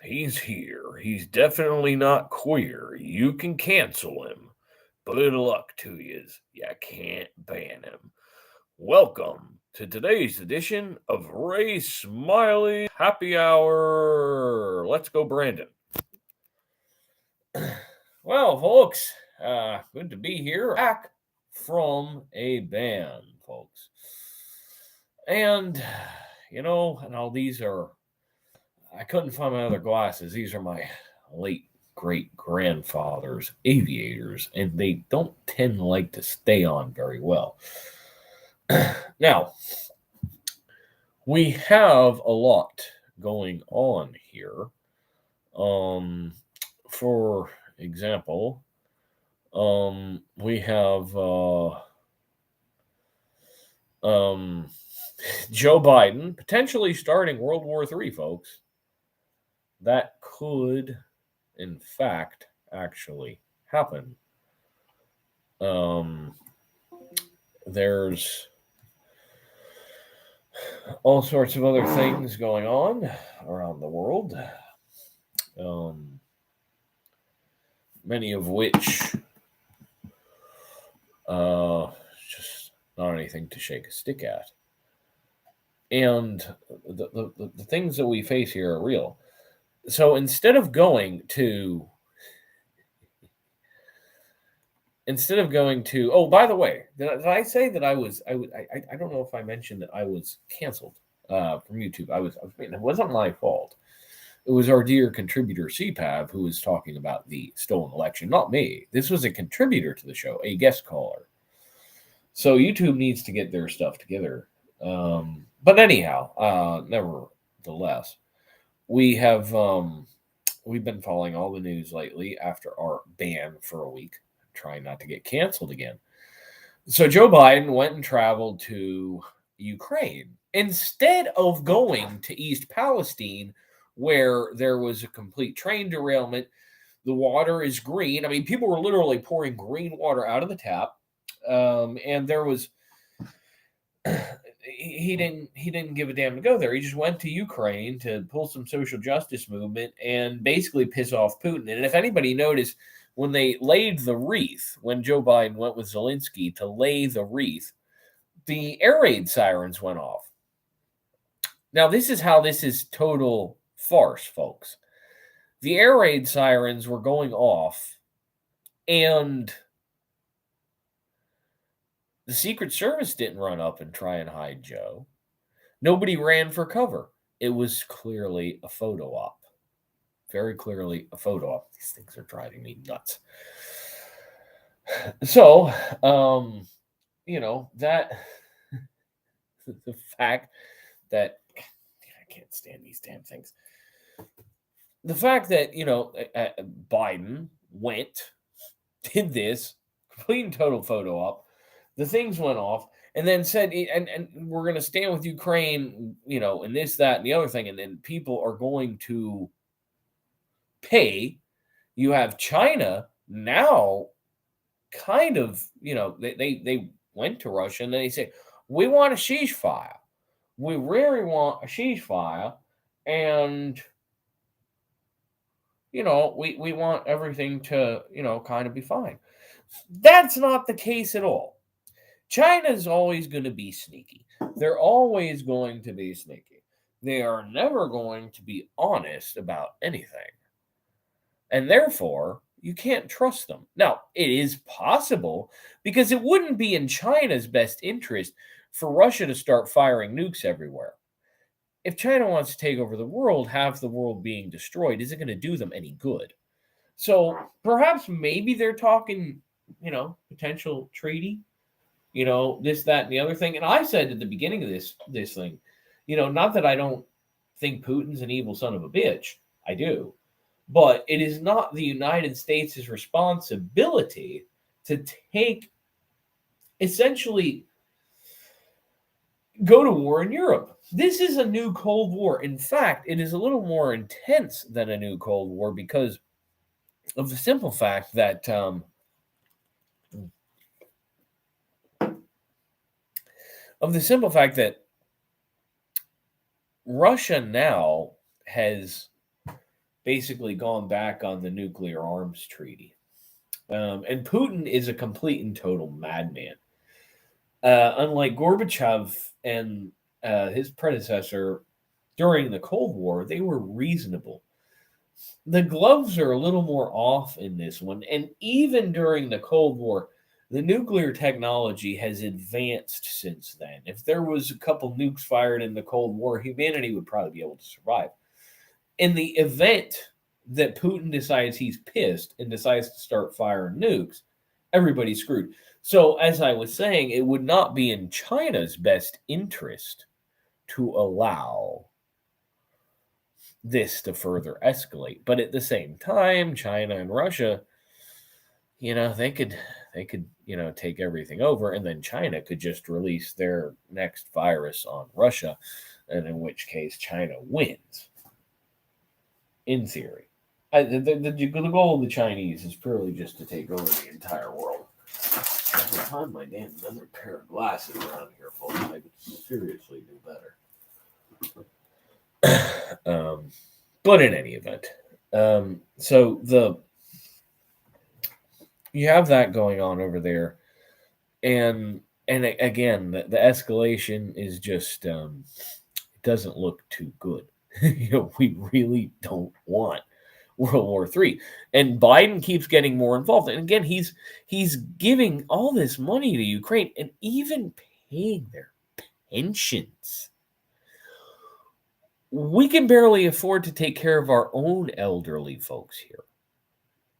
He's here. He's definitely not queer. You can cancel him. But good luck to yous. You can't ban him. Welcome to today's edition of Ray Smiley's Happy Hour. Let's go, Brandon. Well, folks, good to be here. Back from a ban, folks. And, and all these are, I couldn't find my other glasses. These are my late great grandfather's aviators, and they don't tend to like to stay on very well. Now, we have a lot going on here. For example, we have Joe Biden potentially starting World War III, folks. That could, in fact, actually happen. There's all sorts of other things going on around the world, many of which just not anything to shake a stick at. And the things that we face here are real. So instead of going to, oh, by the way, did I say that I don't know if I mentioned that I was canceled from YouTube. It wasn't my fault. It was our dear contributor CPAV who was talking about the stolen election, not me. This was a contributor to the show, a guest caller. So YouTube needs to get their stuff together. But anyhow, nevertheless, we have we've been following all the news lately after our ban for a week, trying not to get canceled again. So Joe Biden went and traveled to Ukraine instead of going to East Palestine, where there was a complete train derailment. The water is green. I mean, people were literally pouring green water out of the tap, and there was. He didn't give a damn to go there. He just went to Ukraine to pull some social justice movement and basically piss off Putin. And if anybody noticed, when they laid the wreath, when Joe Biden went with Zelensky to lay the wreath, the air raid sirens went off. Now, this is total farce, folks. The air raid sirens were going off, and the Secret Service didn't run up and try and hide Joe. Nobody ran for cover. It was clearly a photo op. Very clearly a photo op. These things are driving me nuts. So, that the fact that I can't stand these damn things. The fact that, Biden went, did this, complete and total photo op, the things went off, and then said, and we're going to stand with Ukraine, and this, that, and the other thing, and then people are going to pay. You have China now kind of, they went to Russia, and they say, we want a ceasefire. We really want a ceasefire, and, we want everything to, kind of be fine. That's not the case at all. China is always going to be sneaky. They're always going to be sneaky. They are never going to be honest about anything. And therefore, you can't trust them. Now, it is possible because it wouldn't be in China's best interest for Russia to start firing nukes everywhere. If China wants to take over the world, half the world being destroyed isn't going to do them any good. So perhaps maybe they're talking, potential treaty. This, that, and the other thing. And I said at the beginning of this thing, not that I don't think Putin's an evil son of a bitch. I do. But it is not the United States' responsibility to essentially go to war in Europe. This is a new Cold War. In fact, it is a little more intense than a new Cold War because of the simple fact that Russia now has basically gone back on the nuclear arms treaty. And Putin is a complete and total madman. Unlike Gorbachev and his predecessor during the Cold War, they were reasonable. The gloves are a little more off in this one. And even during the Cold War, the nuclear technology has advanced since then. If there was a couple nukes fired in the Cold War, humanity would probably be able to survive. In the event that Putin decides he's pissed and decides to start firing nukes, everybody's screwed. So, as I was saying, it would not be in China's best interest to allow this to further escalate. But at the same time, China and Russia, they could, take everything over, and then China could just release their next virus on Russia, and in which case China wins. In theory, the goal of the Chinese is purely just to take over the entire world. I can find my damn another pair of glasses around here, folks. I could seriously do better. But in any event, so you have that going on over there, and again, the escalation is just it doesn't look too good. We really don't want World War III, and Biden keeps getting more involved. And again, he's giving all this money to Ukraine and even paying their pensions. We can barely afford to take care of our own elderly folks here.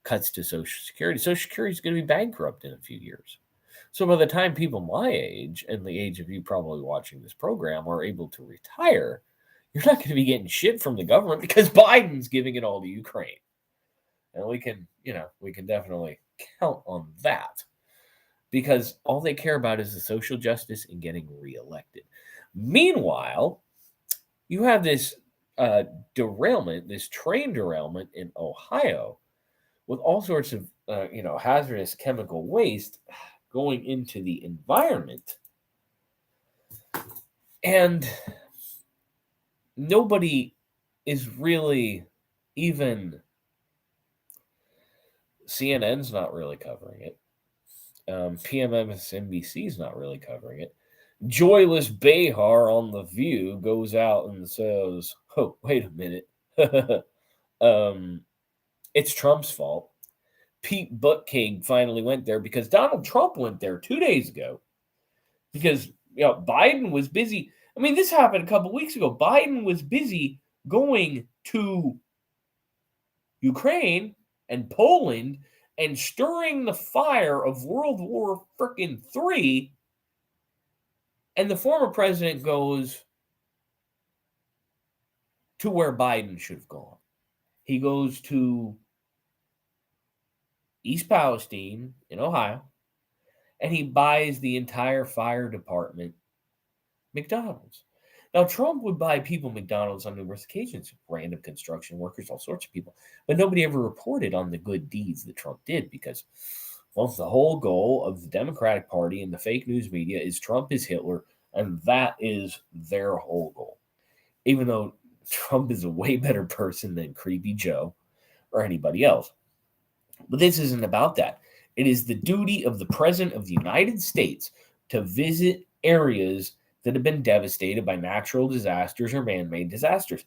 Cuts to Social Security. Social Security is going to be bankrupt in a few years. So by the time people my age and the age of you probably watching this program are able to retire, you're not going to be getting shit from the government because Biden's giving it all to Ukraine. And we can definitely count on that because all they care about is the social justice and getting reelected. Meanwhile, you have this derailment, this train derailment in Ohio with all sorts of, hazardous chemical waste going into the environment. And nobody is really even, CNN's not really covering it. PMSNBC's not really covering it. Joyless Behar on The View goes out and says, oh, wait a minute. It's Trump's fault. Pete Buttigieg finally went there because Donald Trump went there 2 days ago because Biden was busy. I mean, this happened a couple weeks ago. Biden was busy going to Ukraine and Poland and stirring the fire of World War III. And the former president goes to where Biden should have gone. He goes to East Palestine in Ohio, and he buys the entire fire department McDonald's. Now, Trump would buy people McDonald's on numerous occasions, random construction workers, all sorts of people. But nobody ever reported on the good deeds that Trump did because, well, the whole goal of the Democratic Party and the fake news media is Trump is Hitler, and that is their whole goal. Even though Trump is a way better person than Creepy Joe or anybody else. But this isn't about that. It is the duty of the President of the United States to visit areas that have been devastated by natural disasters or man-made disasters.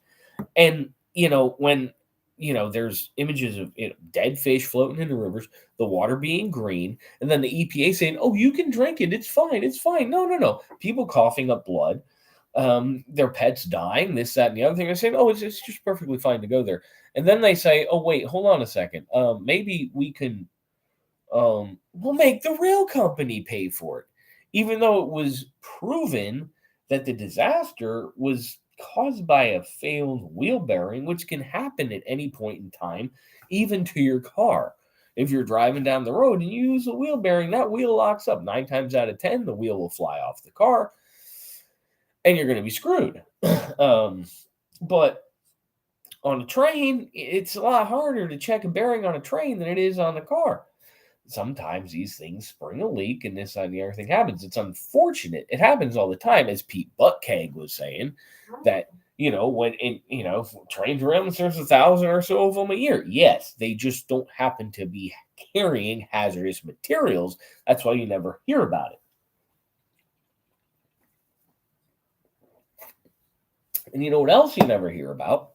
And, when, there's images of dead fish floating in the rivers, the water being green, and then the EPA saying, oh, you can drink it. It's fine. It's fine. No. People coughing up blood, their pets dying, this, that, and the other thing. They're saying, oh, it's just perfectly fine to go there. And then they say, oh, wait, hold on a second. Maybe we can, we'll make the rail company pay for it. Even though it was proven that the disaster was caused by a failed wheel bearing, which can happen at any point in time, even to your car. If you're driving down the road and you use a wheel bearing, that wheel locks up. 9 times out of 10, the wheel will fly off the car, and you're going to be screwed. But on a train, it's a lot harder to check a bearing on a train than it is on a car. Sometimes these things spring a leak and this and the other thing happens. It's unfortunate. It happens all the time, as Pete Buttigieg was saying, that when trains around, there's 1,000 or so of them a year. Yes, they just don't happen to be carrying hazardous materials. That's why you never hear about it. And you know what else you never hear about?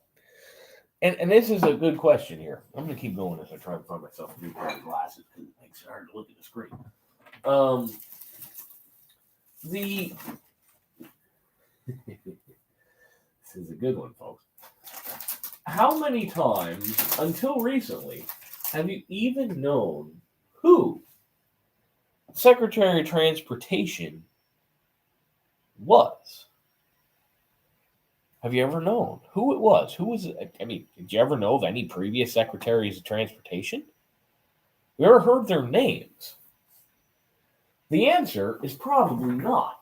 And this is a good question here. I'm going to keep going as I try to find myself a new pair of glasses because it makes it hard to look at the screen. The This is a good one, folks. How many times, until recently, have you even known who Secretary of Transportation was? Have you ever known who it was? Who was it? I mean, did you ever know of any previous secretaries of transportation? You ever heard their names? The answer is probably not.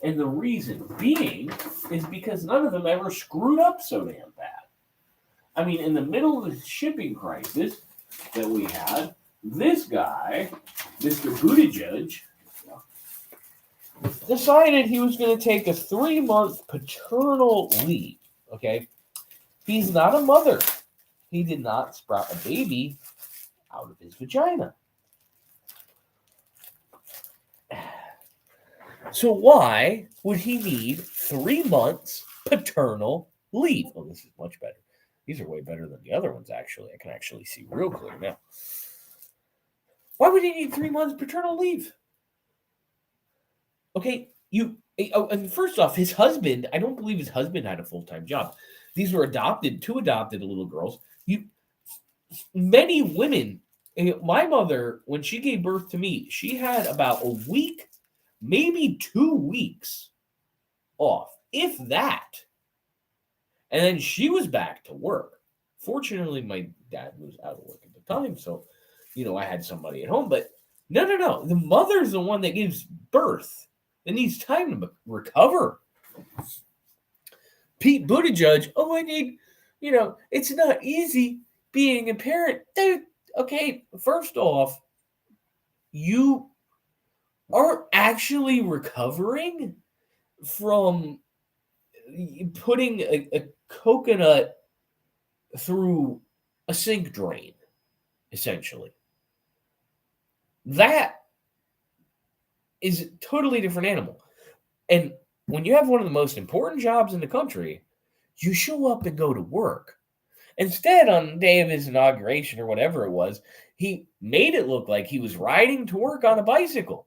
And the reason being is because none of them ever screwed up so damn bad. I mean, in the middle of the shipping crisis that we had, this guy, Mr. Buttigieg, decided he was going to take a 3-month paternal leave. Okay? He's not a mother. He did not sprout a baby out of his vagina. So why would he need 3 months paternal leave? Oh, this is much better. These are way better than the other ones, actually. I can actually see real clear now. Why would he need 3 months paternal leave? Okay, and first off, his husband, I don't believe his husband had a full-time job. These were two adopted little girls. Many women, my mother, when she gave birth to me, she had about a week, maybe 2 weeks off, if that. And then she was back to work. Fortunately, my dad was out of work at the time, so, I had somebody at home. But no. The mother's the one that gives birth and needs time to recover. Pete Buttigieg, I need, it's not easy being a parent. Dude, okay, first off, you aren't actually recovering from putting a coconut through a sink drain, essentially. That is a totally different animal. And when you have one of the most important jobs in the country, you show up and go to work. Instead, on the day of his inauguration or whatever it was, he made it look like he was riding to work on a bicycle.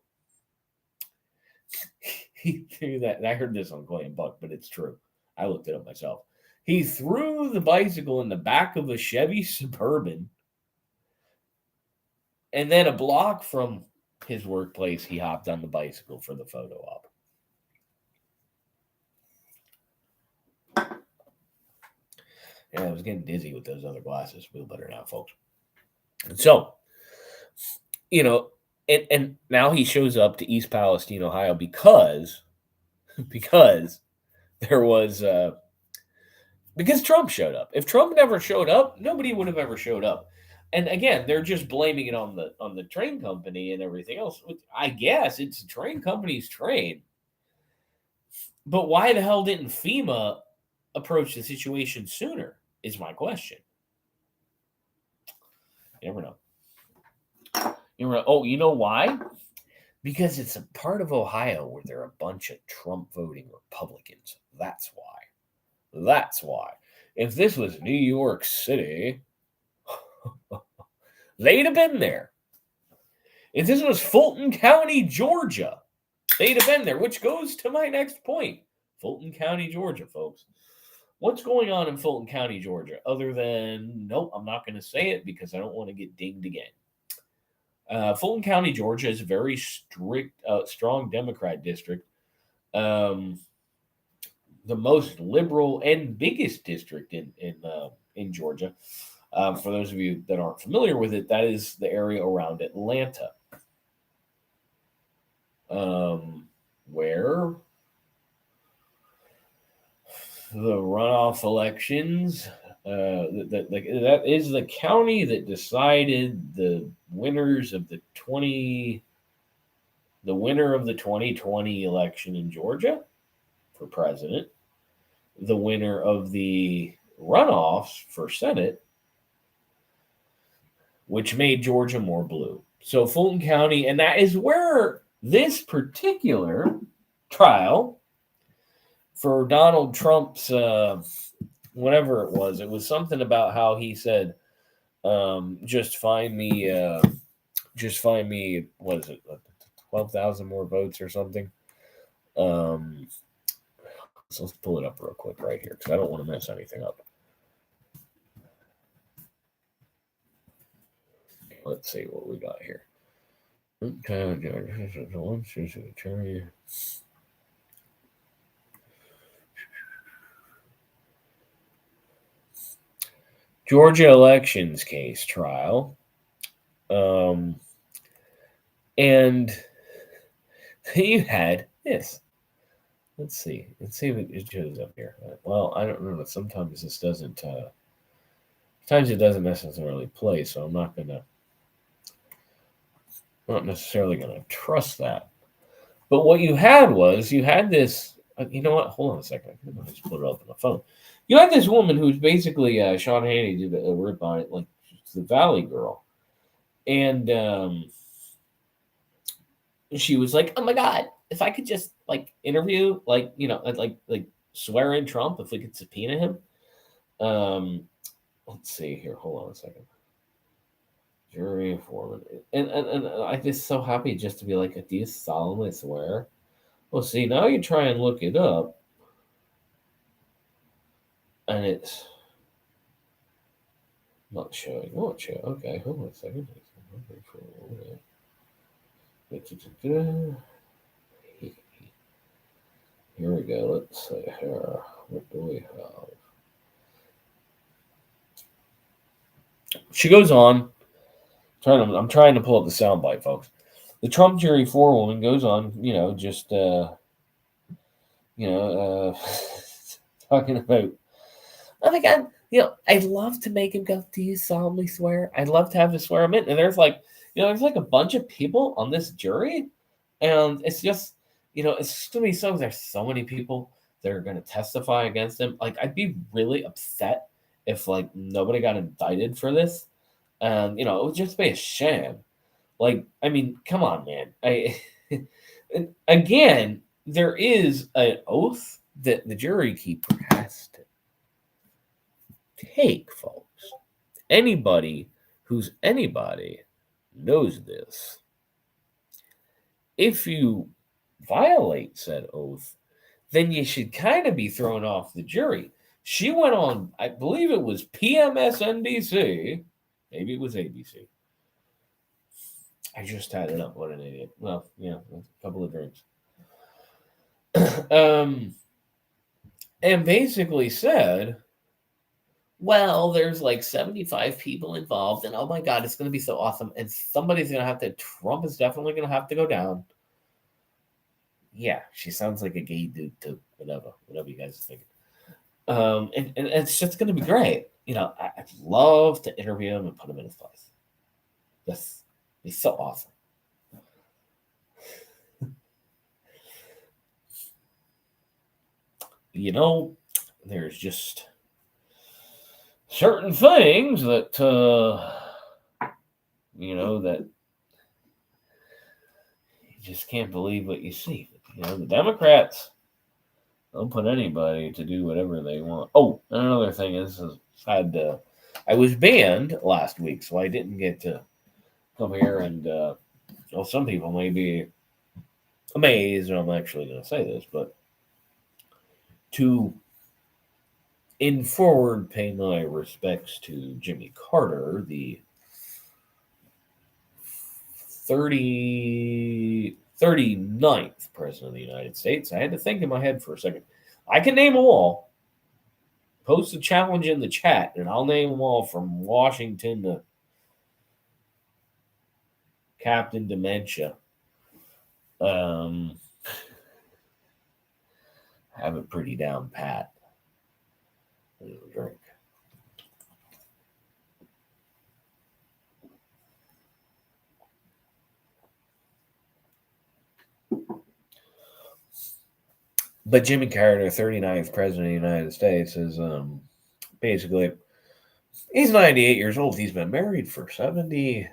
He threw that. I heard this on Clay and Buck, but it's true. I looked it up myself. He threw the bicycle in the back of a Chevy Suburban, and then a block from his workplace, he hopped on the bicycle for the photo op. Yeah, I was getting dizzy with those other glasses. Feel better now, folks. And so, and now he shows up to East Palestine, Ohio, because there was because Trump showed up. If Trump never showed up, nobody would have ever showed up. And again, they're just blaming it on the train company and everything else. I guess it's the train company's train. But why the hell didn't FEMA approach the situation sooner, is my question. You never know. You know why? Because it's a part of Ohio where there are a bunch of Trump voting Republicans. That's why. If this was New York City, they'd have been there. If this was Fulton County, Georgia, they'd have been there, which goes to my next point. Fulton County, Georgia, folks. What's going on in Fulton County, Georgia? Other than, nope, I'm not going to say it because I don't want to get dinged again. Fulton County, Georgia is a very strict, strong Democrat district. The most liberal and biggest district in Georgia. For those of you that aren't familiar with it, that is the area around Atlanta, where the runoff elections. That is the county that decided the winners of the winner of the 2020 election in Georgia for president. the winner of the runoffs for Senate, which made Georgia more blue. So Fulton County, and that is where this particular trial for Donald Trump's whatever it was something about how he said, just find me, what is it, 12,000 more votes or something. So let's pull it up real quick right here because I don't want to mess anything up. Let's see what we got here. Georgia elections case trial. And you had this. Let's see if it shows up here. Well, I don't know. Sometimes this doesn't. Sometimes it doesn't necessarily play, so I'm not necessarily gonna trust that. But what you had this. You know what? Hold on a second. I just put it up on the phone. You had this woman who's basically Sean Hannity did a rip on it, like the Valley Girl, and she was like, "Oh my God, if I could just like interview, like like swear in Trump, if we could subpoena him." Let's see here. Hold on a second. Jury foreman, and I'm just so happy just to be like, "Do you solemnly swear?" Well, see, now you try and look it up, and it's not showing. Not showing. Okay, hold on a second. Here we go. Let's see here. What do we have? She goes on. I'm trying to pull up the soundbite, folks. The Trump jury forewoman goes on, talking about, oh my God, I'd love to make him go, do you solemnly swear? I'd love to have to swear him in. And there's like, there's like a bunch of people on this jury. And it's just, it's going to be so, there's so many people that are going to testify against him. Like, I'd be really upset if like nobody got indicted for this. And, it would just be a sham. Like, I mean, come on, man. Again, there is an oath that the jury keeper has to take, folks. Anybody who's anybody knows this. If you violate said oath, then you should kind of be thrown off the jury. She went on, I believe it was PMSNBC, maybe it was ABC. I just had it up. What an idiot. Well, a couple of drinks. And basically said, well, there's like 75 people involved, and oh my God, it's going to be so awesome. And somebody's going to have to, Trump is definitely going to have to go down. Yeah, she sounds like a gay dude too. Whatever you guys are thinking. And it's just going to be great. I'd love to interview him and put him in his place. This be so awesome. There's just certain things that that you just can't believe what you see. The Democrats don't put anybody to do whatever they want. Oh, and another thing is I was banned last week, so I didn't get to come here and some people may be amazed when I'm actually going to say this, but to in forward pay my respects to Jimmy Carter, the 39th president of the United States. I had to think in my head for a second. I can name them all. Post a challenge in the chat, and I'll name them all from Washington to Captain Dementia. Have it pretty down pat. A little drink. But Jimmy Carter, 39th president of the United States, is basically, he's 98 years old. He's been married for 70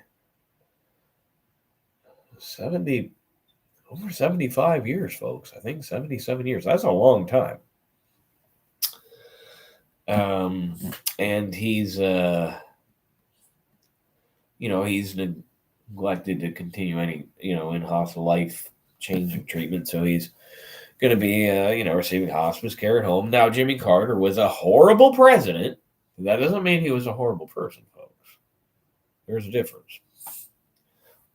over 75 years, folks. I think 77 years. That's a long time. Um, and he's, he's neglected to continue any, in hospital life changing treatment. So he's going to be, receiving hospice care at home. Now, Jimmy Carter was a horrible president. That doesn't mean he was a horrible person, folks. There's a difference.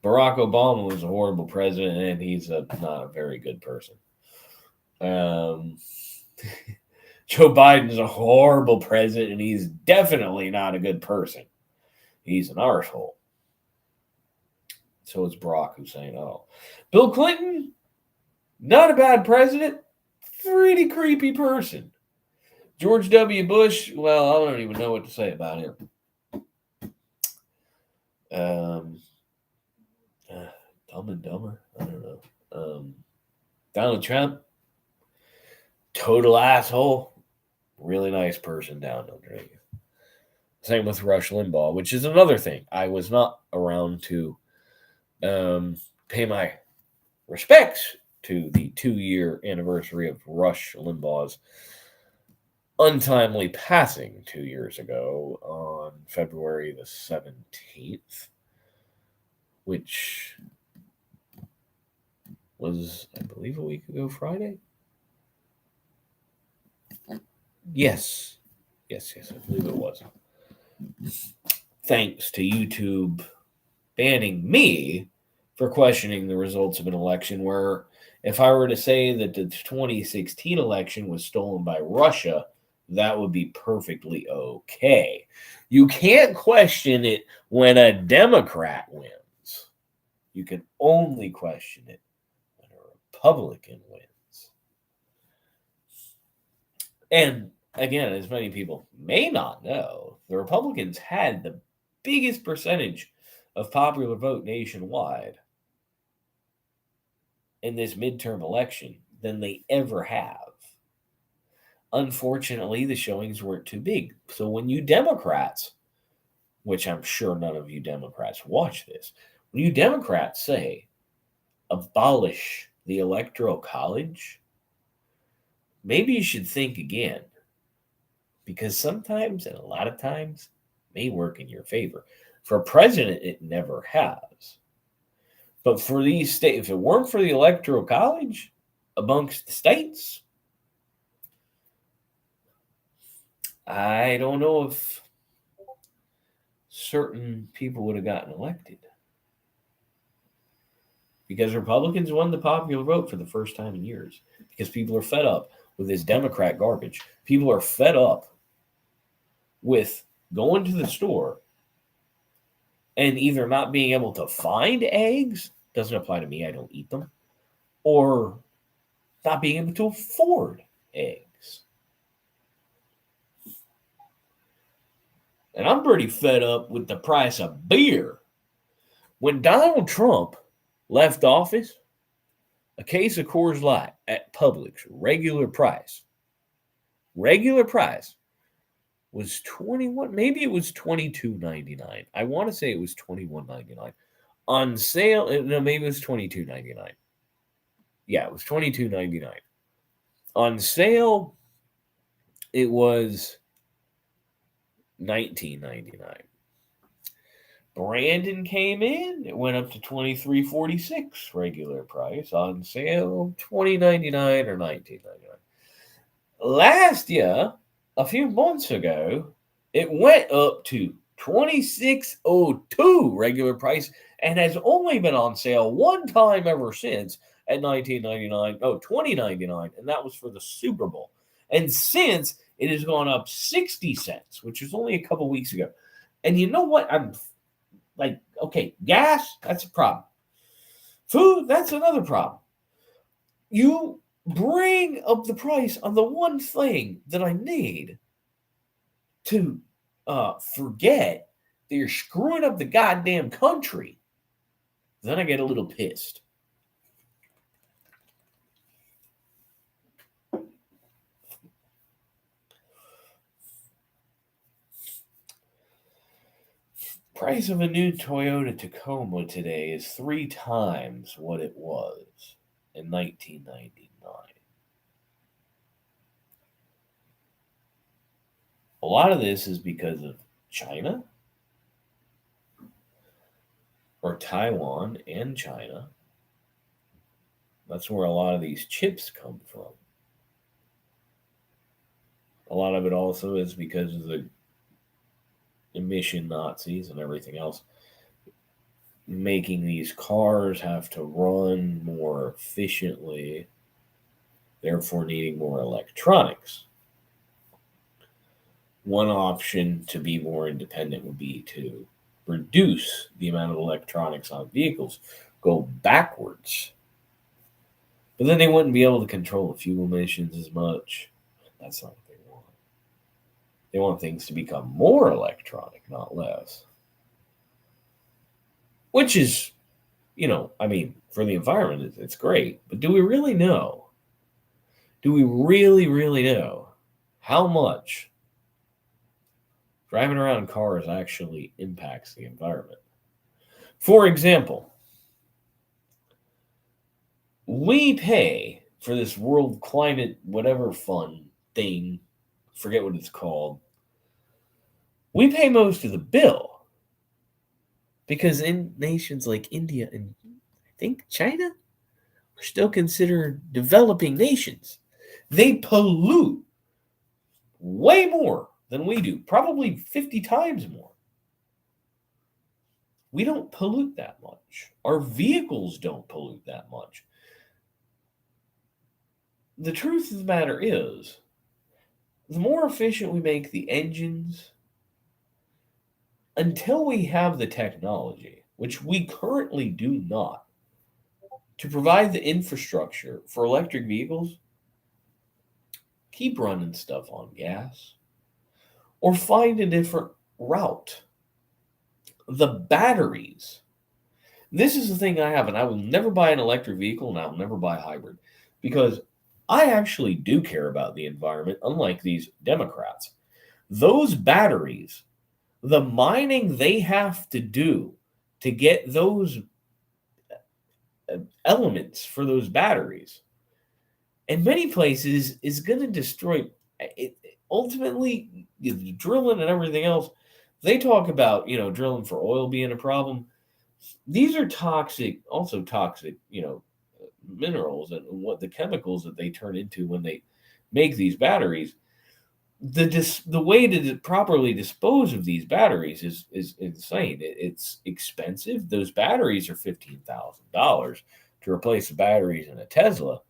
Barack Obama was a horrible president, and he's not a very good person. Joe Biden's a horrible president, and he's definitely not a good person. He's an arsehole. So it's Barack Hussein. Oh, Bill Clinton, not a bad president, pretty creepy person. George W. Bush, well, I don't even know what to say about him. Dumb and Dumber, I don't know. Donald Trump, total asshole, really nice person down underneath. Same with Rush Limbaugh, which is another thing. I was not around to pay my respects to the 2-year anniversary of Rush Limbaugh's untimely passing 2 years ago on February the 17th, which was, I believe, a week ago Friday. Yes, I believe it was. Thanks to YouTube banning me for questioning the results of an election where, if I were to say that the 2016 election was stolen by Russia, that would be perfectly okay. You can't question it when a Democrat wins. You can only question it when a Republican wins. And again, as many people may not know, the Republicans had the biggest percentage of popular vote nationwide in this midterm election than they ever have. Unfortunately, the showings weren't too big. So when you Democrats, which I'm sure none of you Democrats watch this, when you Democrats say abolish the Electoral College, maybe you should think again. Because sometimes, and a lot of times, it may work in your favor. For president, it never has. But for these states, if it weren't for the Electoral College amongst the states, I don't know if certain people would have gotten elected. Because Republicans won the popular vote for the first time in years. Because people are fed up with this Democrat garbage. People are fed up with going to the store and either not being able to find eggs, doesn't apply to me, I don't eat them, or not being able to afford eggs. And I'm pretty fed up with the price of beer. When Donald Trump left office, a case of Coors Light at Publix, regular price, was 21, maybe it was $22.99. I want to say it was $21.99. On sale, no, maybe it was $22.99. Yeah, it was $22.99. On sale, it was $19.99. Brandon came in, it went up to $23.46 regular price. On sale, $20.99 or $19.99. Last year, a few months ago, it went up to $26.02 regular price and has only been on sale one time ever since at $20.99, and that was for the Super Bowl. And since, it has gone up 60 cents, which was only a couple weeks ago. And you know what? I'm like, okay, gas, that's a problem. Food, that's another problem. You bring up the price on the one thing that I need to forget that you're screwing up the goddamn country. Then I get a little pissed. price of a new Toyota Tacoma today is 3 times what it was in 1999. A lot of this is because of China or Taiwan and China. That's where a lot of these chips come from. A lot of it also is because of the emission Nazis and everything else, making these cars have to run more efficiently, therefore needing more electronics. One option to be more independent would be to reduce the amount of electronics on vehicles, go backwards. But then they wouldn't be able to control the fuel emissions as much. That's not what they want. They want things to become more electronic, not less. Which is, for the environment, it's great. But do we really know? Do we really, really know how much driving around cars actually impacts the environment? For example, we pay for this World Climate whatever fund thing, forget what it's called. We pay most of the bill because in nations like India and I think China are still considered developing nations. They pollute way more than we do, probably 50 times more. We don't pollute that much. Our vehicles don't pollute that much. The truth of the matter is, the more efficient we make the engines, until we have the technology, which we currently do not, to provide the infrastructure for electric vehicles, keep running stuff on gas or find a different route. The batteries. This is the thing I have, and I will never buy an electric vehicle and I will never buy a hybrid because I actually do care about the environment, unlike these Democrats. Those batteries, the mining they have to do to get those elements for those batteries, in many places, is going to destroy it. Ultimately, the drilling and everything else, they talk about, drilling for oil being a problem. These are toxic, minerals and what the chemicals that they turn into when they make these batteries. The way to properly dispose of these batteries is insane. It's expensive. Those batteries are $15,000 to replace the batteries in a Tesla.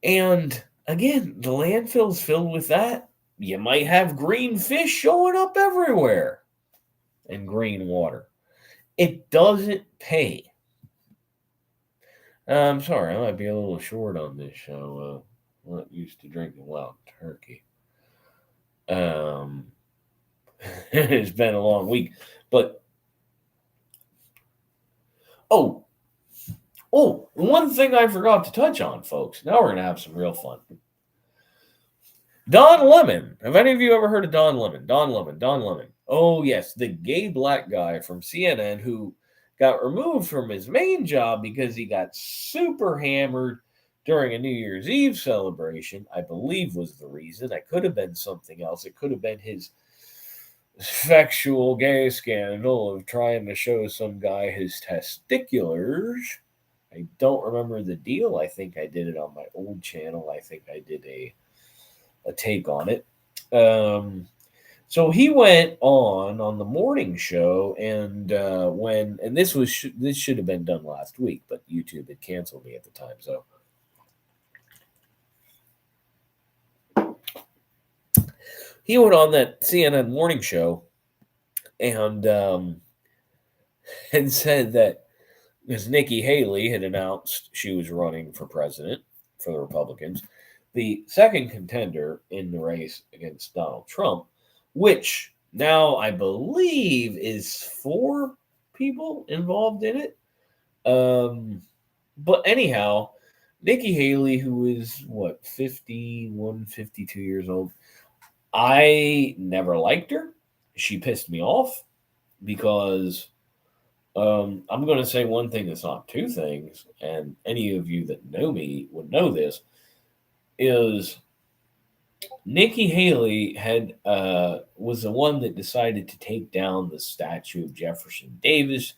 And again, the landfill's filled with that. You might have green fish showing up everywhere and green water. It doesn't pay. I'm sorry, I might be a little short on this show. I'm not used to drinking wild turkey. It's been a long week, but one thing I forgot to touch on, folks. Now we're gonna have some real fun. Don Lemon. Have any of you ever heard of Don Lemon? Don Lemon. Oh yes, the gay black guy from CNN who got removed from his main job because he got super hammered during a New Year's Eve celebration, I believe was the reason. It could have been something else. It could have been his sexual gay scandal of trying to show some guy his testiculars. I don't remember the deal. I think I did it on my old channel. I think I did a take on it. So he went on the morning show, and this should have been done last week, but YouTube had canceled me at the time. So he went on that CNN morning show and said that Ms. Nikki Haley had announced she was running for president for the Republicans, the second contender in the race against Donald Trump, which now I believe is 4 people involved in it. But anyhow, Nikki Haley, who is 51, 52 years old, I never liked her. she pissed me off because I'm going to say one thing that's not two things, and any of you that know me would know this, is Nikki Haley had was the one that decided to take down the statue of Jefferson Davis.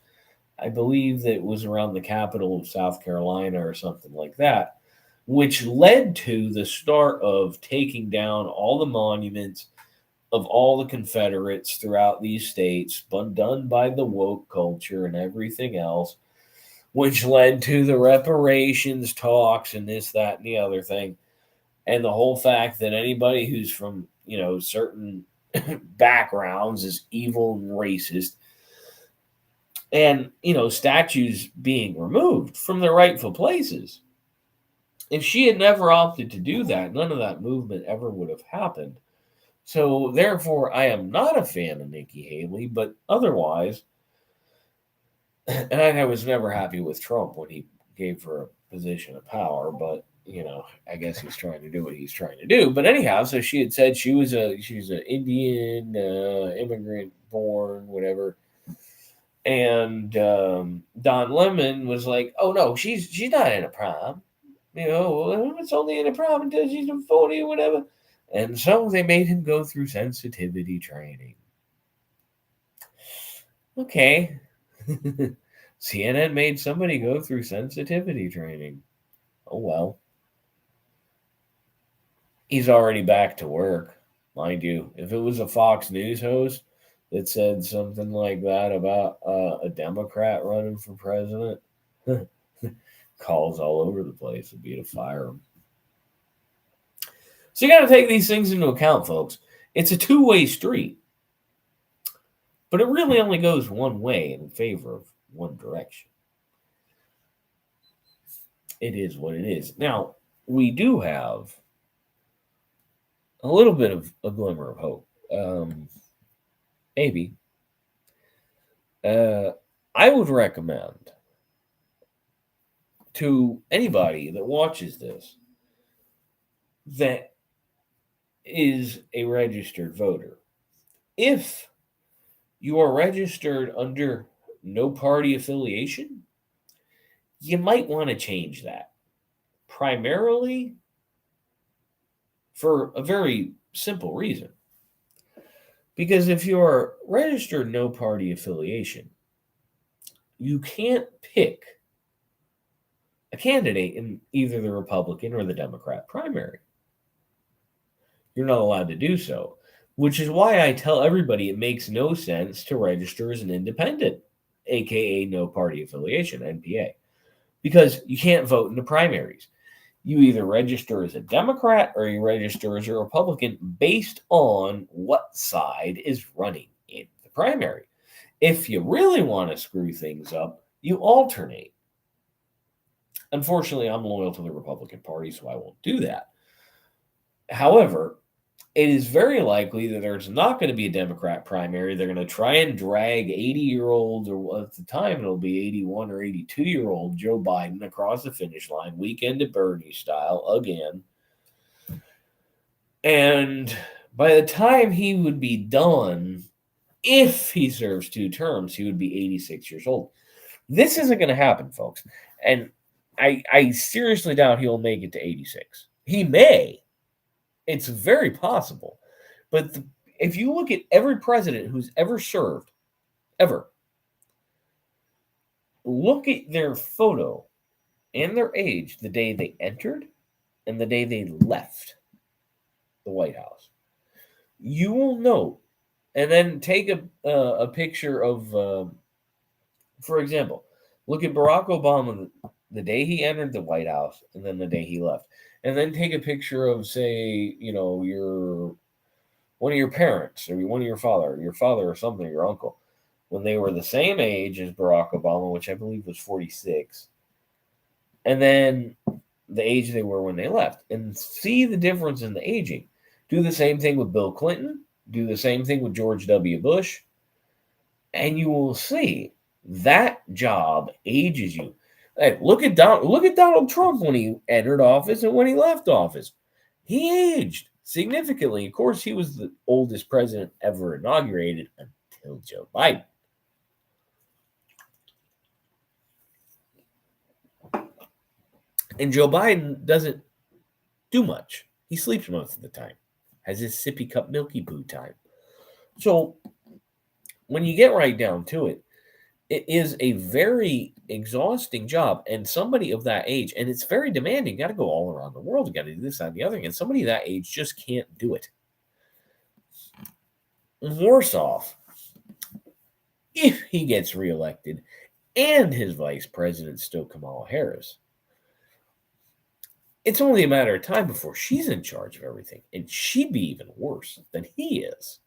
I believe that it was around the capital of South Carolina or something like that, which led to the start of taking down all the monuments of all the Confederates throughout these states, but done by the woke culture and everything else, which led to the reparations talks and this, that, and the other thing. And the whole fact that anybody who's from, certain backgrounds is evil and racist. And, statues being removed from their rightful places. If she had never opted to do that, none of that movement ever would have happened. So, therefore, I am not a fan of Nikki Haley, but otherwise, and I was never happy with Trump when he gave her a position of power, but, I guess he's trying to do what he's trying to do. But anyhow, so she had said she's an Indian immigrant born, whatever. And Don Lemon was like, "Oh no, she's not in a prom. It's only in a prom until she's 40 or whatever." And so they made him go through sensitivity training. Okay. CNN made somebody go through sensitivity training. Oh well. He's already back to work, mind you. If it was a Fox News host that said something like that about a Democrat running for president, calls all over the place would be to fire him. So you got to take these things into account, folks. It's a two-way street, but it really only goes one way in favor of one direction. It is what it is. Now, we do have a little bit of a glimmer of hope. Maybe. I would recommend to anybody that watches this that is a registered voter, if you are registered under no party affiliation, you might want to change that. Primarily for a very simple reason. Because if you're registered no party affiliation, you can't pick a candidate in either the Republican or the Democrat primary. You're not allowed to do so, which is why I tell everybody it makes no sense to register as an independent, aka no party affiliation, NPA, because you can't vote in the primaries. You either register as a Democrat or you register as a Republican based on what side is running in the primary. If you really want to screw things up, you alternate. Unfortunately, I'm loyal to the Republican Party, so I won't do that. However, it is very likely that there's not going to be a Democrat primary. They're going to try and drag 80-year-old, or at the time it'll be 81 or 82-year-old Joe Biden across the finish line, weekend at Bernie style again. And by the time he would be done, if he serves 2 terms, he would be 86 years old. This isn't going to happen, folks. And I seriously doubt he'll make it to 86. He may. It's very possible. But if you look at every president who's ever served, ever, look at their photo and their age the day they entered and the day they left the White House. You will know. And then take a picture of, for example, look at Barack Obama the day he entered the White House and then the day he left. And then take a picture of, say, your one of your parents or one of your father or something, your uncle, when they were the same age as Barack Obama, which I believe was 46, and then the age they were when they left, and see the difference in the aging. Do the same thing with Bill Clinton. Do the same thing with George W. Bush. And you will see that job ages you. Hey, look at Donald Trump when he entered office and when he left office. He aged significantly. Of course, he was the oldest president ever inaugurated until Joe Biden. And Joe Biden doesn't do much. He sleeps most of the time, has his sippy cup milky boo time. So when you get right down to it, it is a very exhausting job. And somebody of that age, and it's very demanding, you got to go all around the world, you got to do this, that, and the other. And somebody of that age just can't do it. Worse off, if he gets reelected and his vice president still Kamala Harris, it's only a matter of time before she's in charge of everything, and she'd be even worse than he is.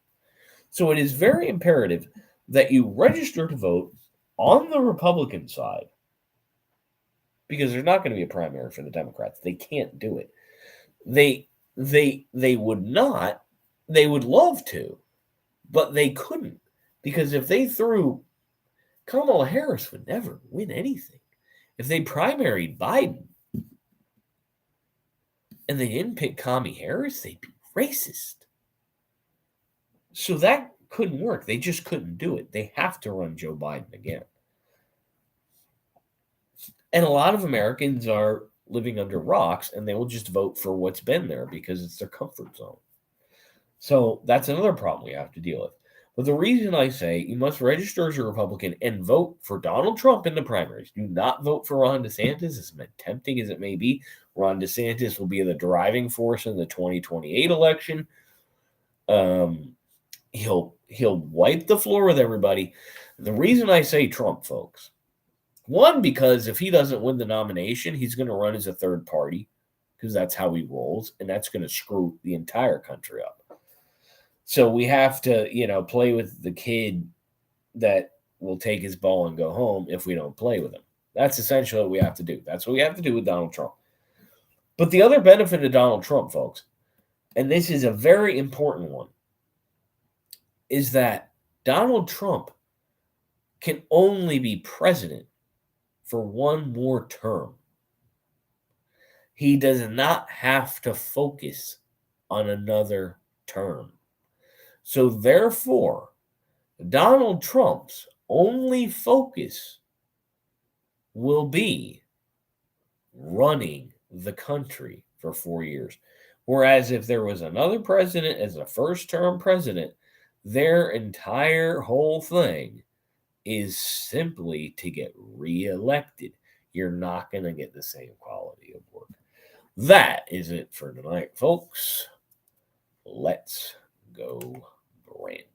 So it is very imperative that you register to vote on the Republican side, because there's not going to be a primary for the Democrats. They can't do it. They would not. They would love to, but they couldn't, because if they threw, Kamala Harris would never win anything. If they primaried Biden and they didn't pick Kamala Harris, they'd be racist. So that couldn't work. They just couldn't do it. They have to run Joe Biden again. And a lot of Americans are living under rocks, and they will just vote for what's been there because it's their comfort zone. So that's another problem we have to deal with. But the reason I say you must register as a Republican and vote for Donald Trump in the primaries. Do not vote for Ron DeSantis, as tempting as it may be. Ron DeSantis will be the driving force in the 2028 election. He'll wipe the floor with everybody. The reason I say Trump, folks, one, because if he doesn't win the nomination, he's going to run as a third party, because that's how he rolls, and that's going to screw the entire country up. So we have to, play with the kid that will take his ball and go home if we don't play with him. That's essentially what we have to do. That's what we have to do with Donald Trump. But the other benefit of Donald Trump, folks, and this is a very important one, is that Donald Trump can only be president for one more term. He does not have to focus on another term. So therefore, Donald Trump's only focus will be running the country for 4 years. Whereas if there was another president as a first-term president, their entire whole thing is simply to get reelected. You're not going to get the same quality of work. That is it for tonight, folks. Let's go, Brandon.